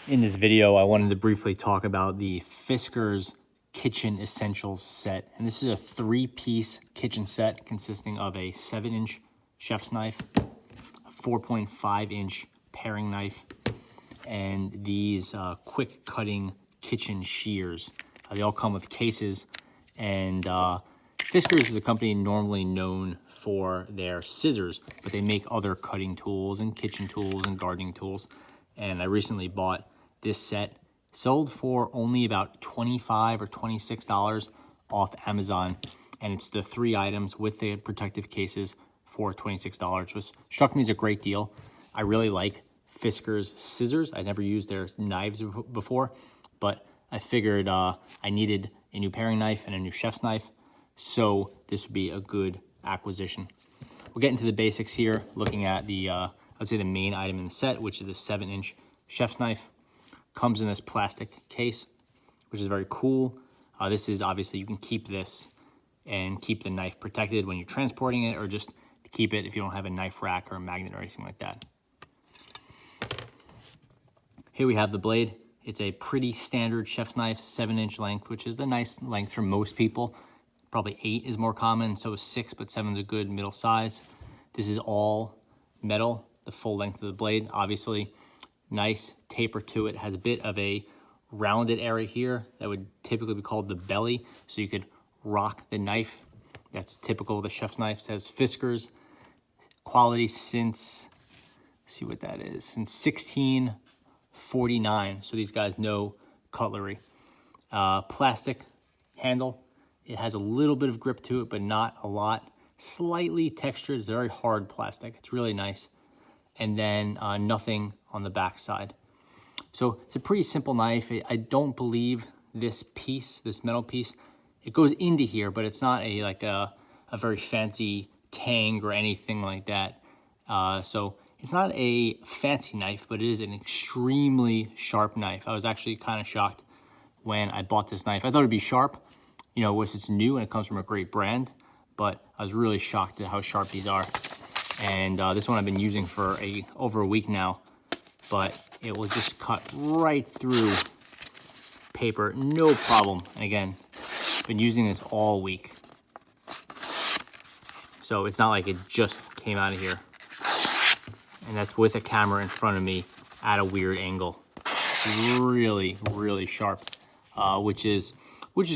In this video, I wanted to briefly talk about the Fiskars Kitchen Essentials set. And this is a 3-piece kitchen set consisting of a 7-inch chef's knife, a 4.5-inch paring knife, and these quick cutting kitchen shears. They all come with cases, and Fiskars is a company normally known for their scissors, but they make other cutting tools and kitchen tools and gardening tools. And I recently bought this set, sold for only about $25 or $26 off Amazon. And it's the 3 items with the protective cases for $26, which struck me as a great deal. I really like Fiskars scissors. I never used their knives before, but I figured I needed a new paring knife and a new chef's knife, so this would be a good acquisition. We'll get into the basics here, looking at the, I'd say the main item in the set, which is the 7-inch chef's knife. Comes in this plastic case, which is very cool. This is obviously, you can keep this and keep the knife protected when you're transporting it, or just to keep it if you don't have a knife rack or a magnet or anything like that. Here we have the blade. It's a pretty standard chef's knife, 7-inch length, which is the nice length for most people. Probably 8 is more common, so is 6, but 7 is a good middle size. This is all metal, the full length of the blade, obviously. Nice taper to it. Has a bit of a rounded area here that would typically be called the belly, so you could rock the knife. That's typical of the chef's knife. It says Fiskars, quality since, let's see what that is, since 1649. So these guys know cutlery. Plastic handle. It has a little bit of grip to it, but not a lot. Slightly textured. It's very hard plastic. It's really nice. And then nothing on the back side. So it's a pretty simple knife. I don't believe this piece, this metal piece, it goes into here, but it's not like a very fancy tang or anything like that. So it's not a fancy knife, but it is an extremely sharp knife. I was actually kind of shocked when I bought this knife. I thought it'd be sharp, you know, it's new and it comes from a great brand, but I was really shocked at how sharp these are. And this one I've been using for over a week now, but it will just cut right through paper, no problem. And again, been using this all week. So it's not like it just came out of here. And that's with a camera in front of me at a weird angle. Really, really sharp, which is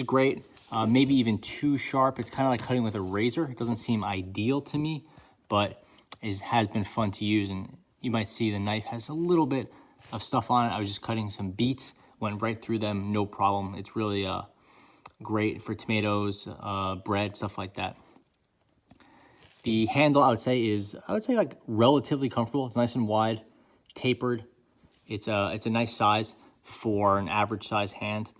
great. Maybe even too sharp. It's kind of like cutting with a razor. It doesn't seem ideal to me, but has been fun to use. And you might see the knife has a little bit of stuff on it. I was just cutting some beets, went right through them, no problem. It's really great for tomatoes, bread, stuff like that. The handle, I would say like relatively comfortable. It's nice and wide, tapered. It's a nice size for an average size hand.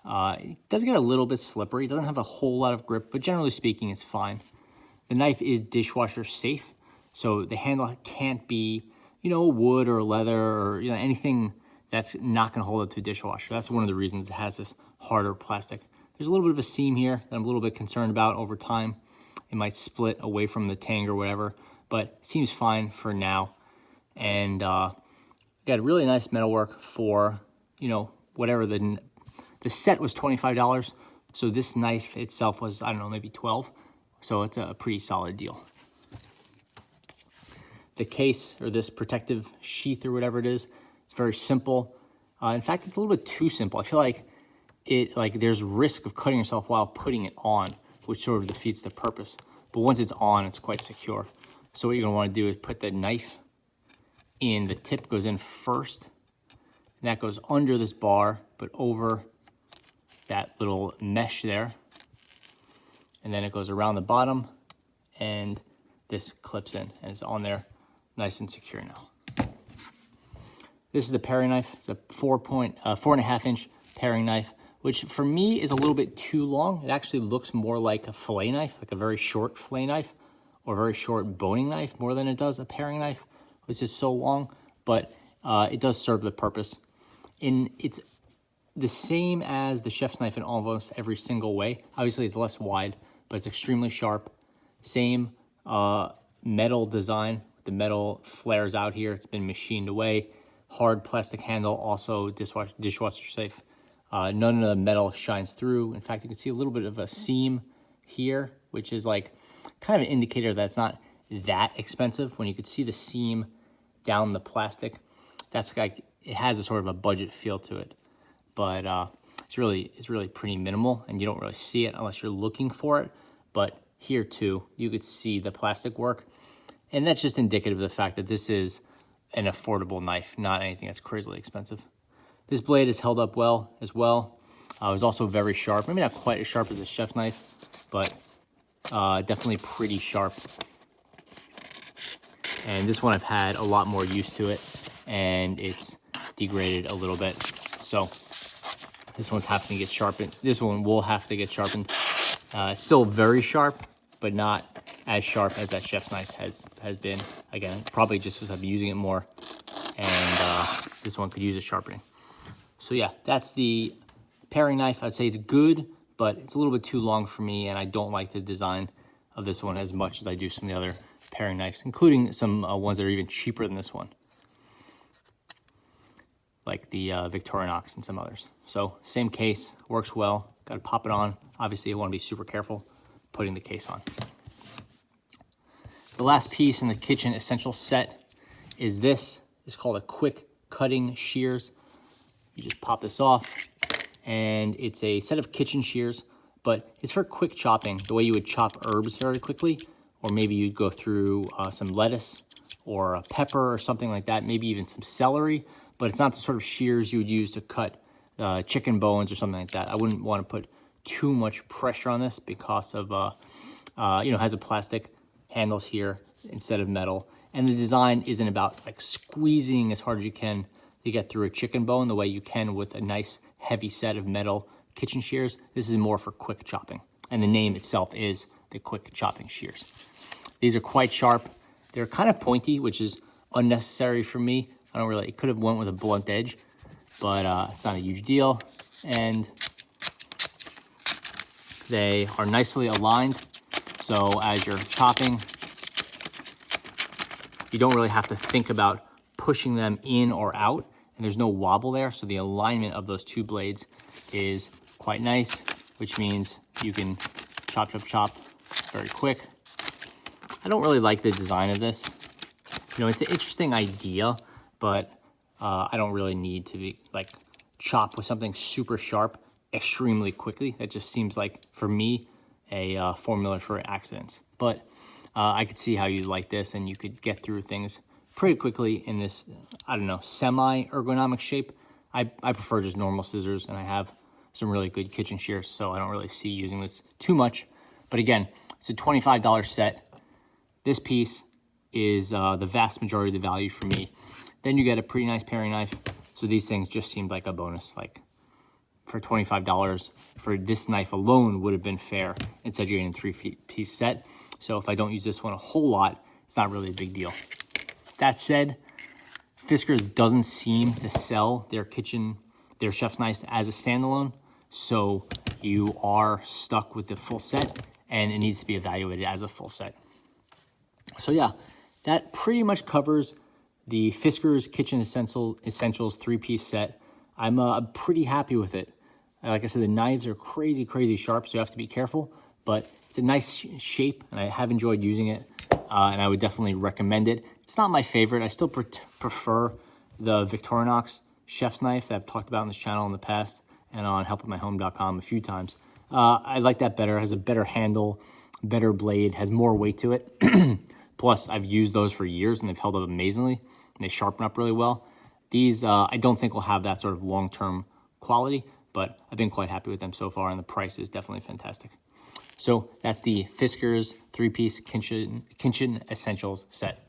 It does get a little bit slippery. It doesn't have a whole lot of grip, but generally speaking, it's fine. The knife is dishwasher safe, so the handle can't be, you know, wood or leather or, you know, anything that's not going to hold up to a dishwasher. That's one of the reasons it has this harder plastic. There's a little bit of a seam here that I'm a little bit concerned about over time. It might split away from the tang or whatever, but it seems fine for now. And got really nice metalwork for, you know, whatever the set was $25. So this knife itself was, I don't know, maybe $12. So it's a pretty solid deal. The case, or this protective sheath or whatever it is, it's very simple. In fact, it's a little bit too simple. I feel like there's risk of cutting yourself while putting it on, which sort of defeats the purpose. But once it's on, it's quite secure. So what you're gonna wanna do is put the knife in, the tip goes in first, and that goes under this bar, but over that little mesh there. And then it goes around the bottom, and this clips in, and it's on there nice and secure now. This is the paring knife. It's a 4.5-inch paring knife, which for me is a little bit too long. It actually looks more like a fillet knife, like a very short fillet knife or a very short boning knife more than it does a paring knife, which is so long, but it does serve the purpose. It's the same as the chef's knife in almost every single way. Obviously, it's less wide, but it's extremely sharp. Same metal design. The metal flares out here. It's been machined away. hard plastic handle, also dishwasher safe. None of the metal shines through. In fact, you can see a little bit of a seam here, which is like kind of an indicator that it's not that expensive. When you could see the seam down the plastic, that's like, it has a sort of a budget feel to it. But it's really pretty minimal, and you don't really see it unless you're looking for it. But here too, you could see the plastic work, and that's just indicative of the fact that this is an affordable knife, not anything that's crazily expensive. This blade is held up well as well. It was also very sharp, maybe not quite as sharp as a chef's knife, but definitely pretty sharp. And this one I've had a lot more use to it, and it's degraded a little bit. So this one's having to get sharpened. This one will have to get sharpened. It's still very sharp, but not as sharp as that chef's knife has been. Again, probably just because I've been using it more, and this one could use a sharpening. So yeah, that's the paring knife. I'd say it's good, but it's a little bit too long for me, and I don't like the design of this one as much as I do some of the other paring knives, including some ones that are even cheaper than this one, like the Victorinox and some others. So same case, works well. Got to pop it on. Obviously, you want to be super careful putting the case on. The last piece in the kitchen essential set is this. It's called a quick cutting shears. You just pop this off, and it's a set of kitchen shears, but it's for quick chopping, the way you would chop herbs very quickly, or maybe you'd go through some lettuce or a pepper or something like that, maybe even some celery, but it's not the sort of shears you would use to cut chicken bones or something like that. I wouldn't want to put too much pressure on this because of, it has a plastic handles here instead of metal. And the design isn't about like squeezing as hard as you can to get through a chicken bone the way you can with a nice heavy set of metal kitchen shears. This is more for quick chopping. And the name itself is the quick chopping shears. These are quite sharp. They're kind of pointy, which is unnecessary for me. It could have went with a blunt edge, but it's not a huge deal. And they are nicely aligned. So as you're chopping, you don't really have to think about pushing them in or out, and there's no wobble there. So the alignment of those two blades is quite nice, which means you can chop, chop, chop very quick. I don't really like the design of this. It's an interesting idea, but I don't really need to be like chop with something super sharp extremely quickly. That just seems like, for me, a formula for accidents. But I could see how you like this, and you could get through things pretty quickly in this, semi-ergonomic shape. I prefer just normal scissors, and I have some really good kitchen shears, so I don't really see using this too much. But again, it's a $25 set. This piece is the vast majority of the value for me. Then you get a pretty nice paring knife. So these things just seemed like a bonus. Like for $25 for this knife alone would have been fair. Instead, you're getting a 3-piece set. So if I don't use this one a whole lot, it's not really a big deal. That said, Fiskars doesn't seem to sell their chef's knives as a standalone. So you are stuck with the full set, and it needs to be evaluated as a full set. So yeah, that pretty much covers the Fiskars Kitchen Essentials 3-piece set. I'm pretty happy with it. Like I said, the knives are crazy, crazy sharp, so you have to be careful, but it's a nice shape, and I have enjoyed using it, and I would definitely recommend it. It's not my favorite. I still prefer the Victorinox chef's knife that I've talked about on this channel in the past and on helpwithmyhome.com a few times. I like that better. It has a better handle, better blade, has more weight to it. Plus, I've used those for years, and they've held up amazingly, and they sharpen up really well. These, I don't think will have that sort of long-term quality, but I've been quite happy with them so far, and the price is definitely fantastic. So that's the Fiskars 3-piece Kitchen Essentials set.